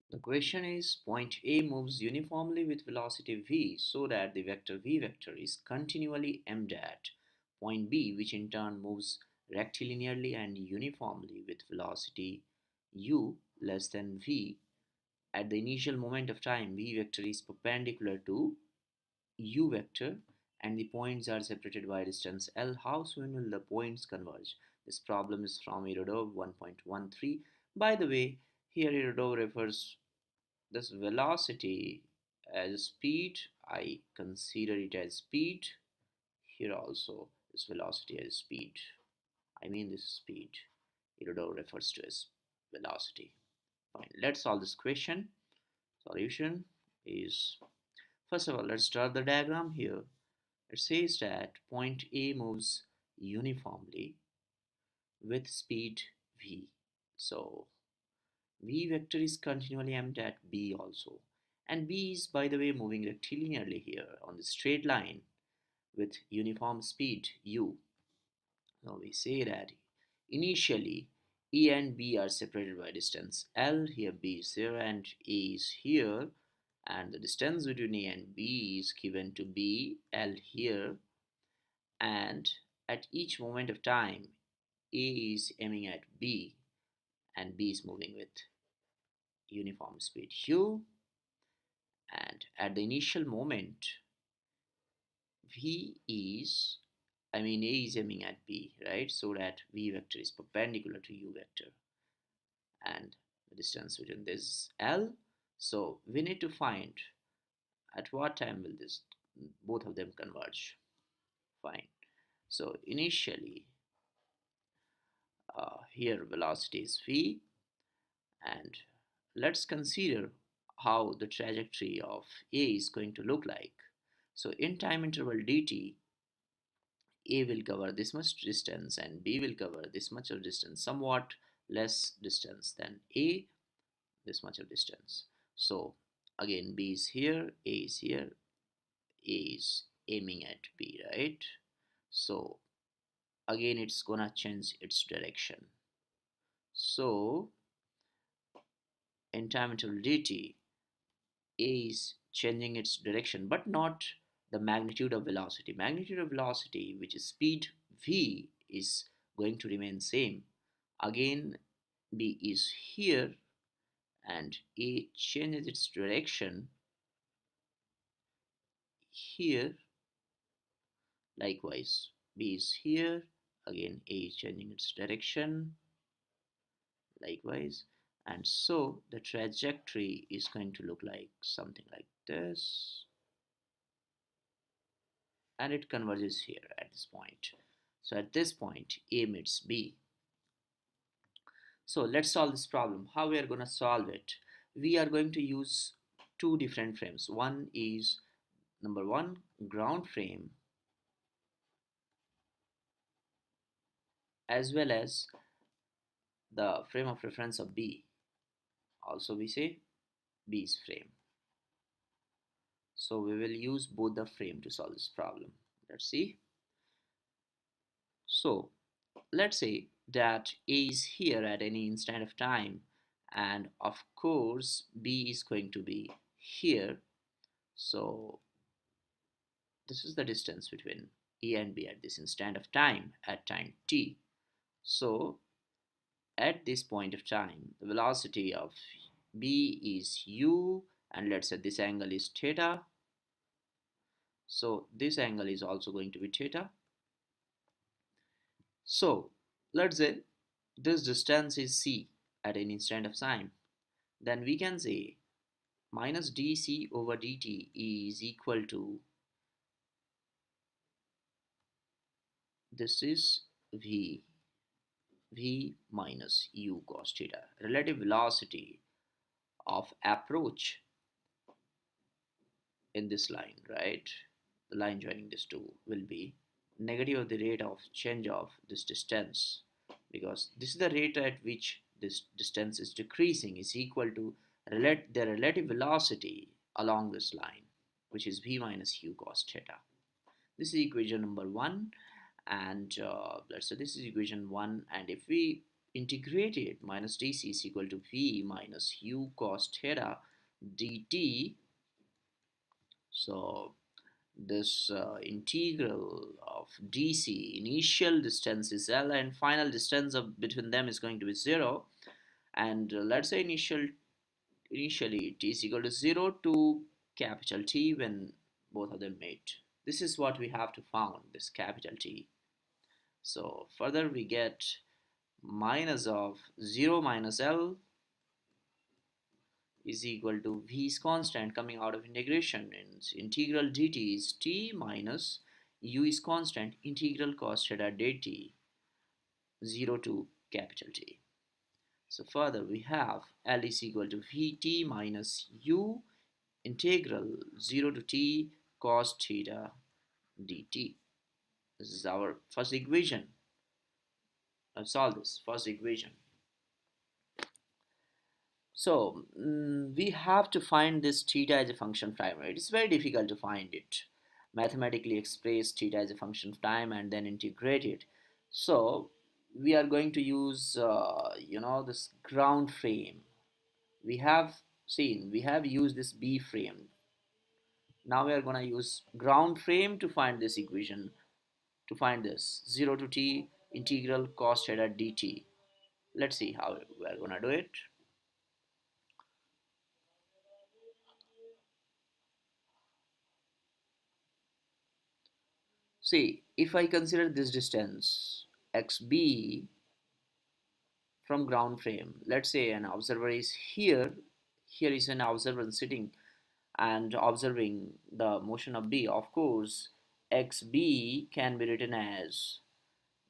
The question is, point A moves uniformly with velocity v so that the vector v vector is continually aimed at point B, which in turn moves rectilinearly and uniformly with velocity u less than v. At the initial moment of time, v vector is perpendicular to u vector and the points are separated by a distance L. How soon will the points converge? This problem is from Irodov 1.13. By the way, here Irodov refers this velocity as speed. I consider it as speed. Here also this velocity as speed. I mean this speed. Irodov refers to as velocity. Fine. Let's solve this question. Solution is, first of all, let's draw the diagram here. It says that point A moves uniformly with speed v. So v vector is continually aimed at B also. And B is, by the way, moving rectilinearly here on the straight line with uniform speed u. Now we say that initially E and B are separated by distance L. Here B is here and A is here. And the distance between A and B is given to be L here. And at each moment of time, A is aiming at B and B is moving with uniform speed u, and at the initial moment V is, I mean A is aiming at B, right? So that V vector is perpendicular to u vector and the distance between this is L. So we need to find at what time will this both of them converge. Fine. So initially here velocity is v, and let's consider how the trajectory of A is going to look like. So in time interval dt, A will cover this much distance and B will cover this much of distance, somewhat less distance than A, this much of distance. So again B is here, A is here, A is aiming at B, right? So again it's gonna change its direction. So in time interval dt, A is changing its direction but not the magnitude of velocity. Magnitude of velocity, which is speed v, is going to remain same. Again B is here and A changes its direction here. Likewise B is here, again A is changing its direction likewise, and so the trajectory is going to look like something like this, and it converges here at this point. So at this point A meets B. So let's solve this problem. How we are going to solve it? We are going to use two different frames. One is number one, ground frame, as well as the frame of reference of B. Also we say B's frame. So we will use both the frame to solve this problem. Let's see. So let's say that A is here at any instant of time, and of course B is going to be here. So this is the distance between A and B at this instant of time at time t. So at this point of time the velocity of B is u, and let's say this angle is theta. So this angle is also going to be theta. So let's say this distance is c at an instant of time. Then we can say minus dc over dt is equal to, this is v minus u cos theta. Relative velocity of approach in this line, right? The line joining these two will be negative of the rate of change of this distance, because this is the rate at which this distance is decreasing, is equal to the relative velocity along this line, which is v minus u cos theta. This is equation number one, and let's say this is equation one, and if we integrated minus dc is equal to v minus u cos theta dt. So this integral of dc, initial distance is L and final distance of between them is going to be 0, and let's say initially t is equal to 0 to capital T when both of them meet. This is what we have to found, this capital T. So further we get minus of 0 minus L is equal to v is constant coming out of integration, and integral dt is t minus u is constant integral cos theta dt 0 to capital T. So further we have L is equal to vt minus u integral 0 to t cos theta dt. This is our first equation. Let's solve this first equation. So we have to find this theta as a function of time. It is very difficult to find it. Mathematically express theta as a function of time and then integrate it. So we are going to use this ground frame. We have used this B frame. Now we are going to use ground frame to find this equation, to find this 0 to t integral cos theta dt. Let's see how we are going to do it. See, if I consider this distance xb from ground frame, let's say an observer is here, here is an observer sitting and observing the motion of B. Of course, xb can be written as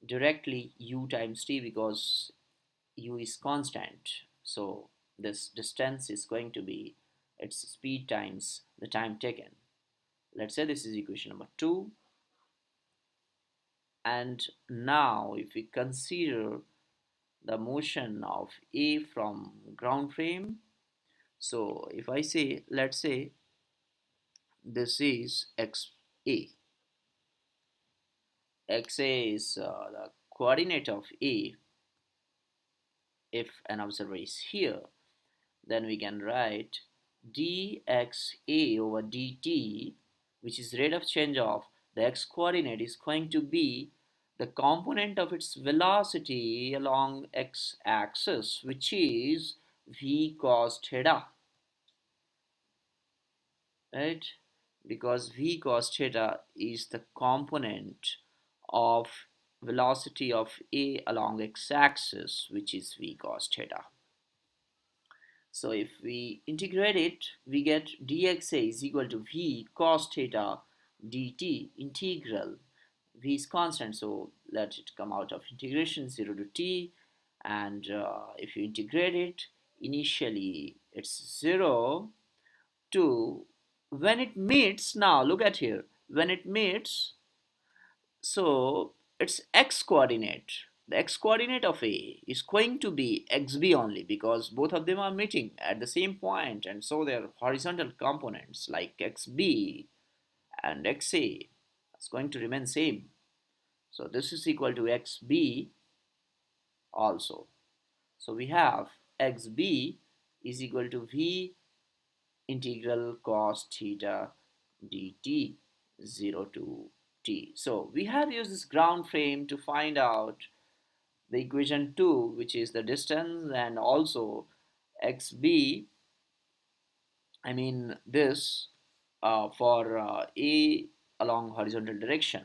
directly u times t because u is constant. So this distance is going to be its speed times the time taken. Let's say this is equation number 2. And now if we consider the motion of A from ground frame, so if I say, let's say this is XA. XA is the coordinate of A. If an observer is here, then we can write dxa over dt, which is rate of change of the x coordinate, is going to be the component of its velocity along x-axis, which is v cos theta, right? Because v cos theta is the component of velocity of A along x-axis, which is v cos theta. So if we integrate it, we get dxa is equal to v cos theta dt integral. V is constant, so let it come out of integration 0 to t, and if you integrate it, initially it's 0 to, when it meets, now look at here, when it meets, so its x coordinate, the x coordinate of A is going to be xb only because both of them are meeting at the same point, and so their horizontal components like xb and xa is going to remain same. So this is equal to xb also. So we have xb is equal to v integral cos theta dt 0 to t. So we have used this ground frame to find out the equation 2, which is the distance, and also xb, I mean this for A along horizontal direction.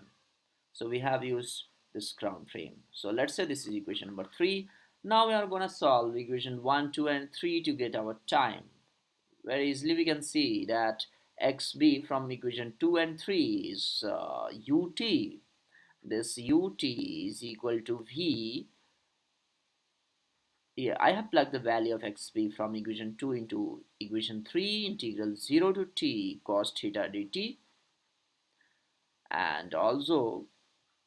So we have used this ground frame. So let's say this is equation number 3. Now we are going to solve equation 1, 2 and 3 to get our time. Very easily we can see that xb from equation 2 and 3 is ut. This ut is equal to v. Yeah, I have plugged the value of xb from equation 2 into equation 3, integral 0 to t cos theta dt, and also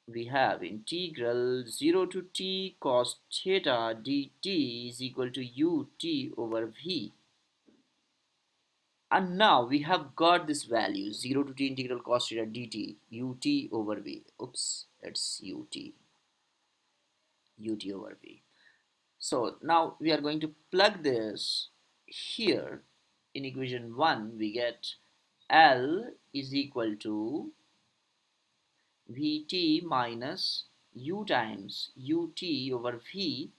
we have integral 0 to t cos theta dt is equal to ut over v. And now we have got this value 0 to t integral cos theta dt ut over v. Oops, it's ut over v. So now we are going to plug this here. In equation 1 we get L is equal to Vt minus u times ut over v,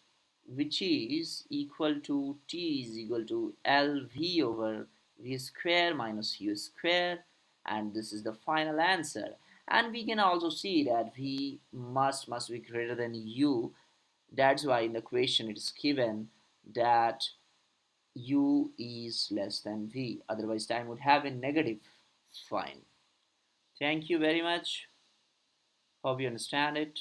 which is equal to t is equal to Lv over v square minus u square, and this is the final answer. And we can also see that v must be greater than u. That's why in the question it is given that u is less than v, otherwise time would have been negative. Fine. Thank you very much. Hope you understand it.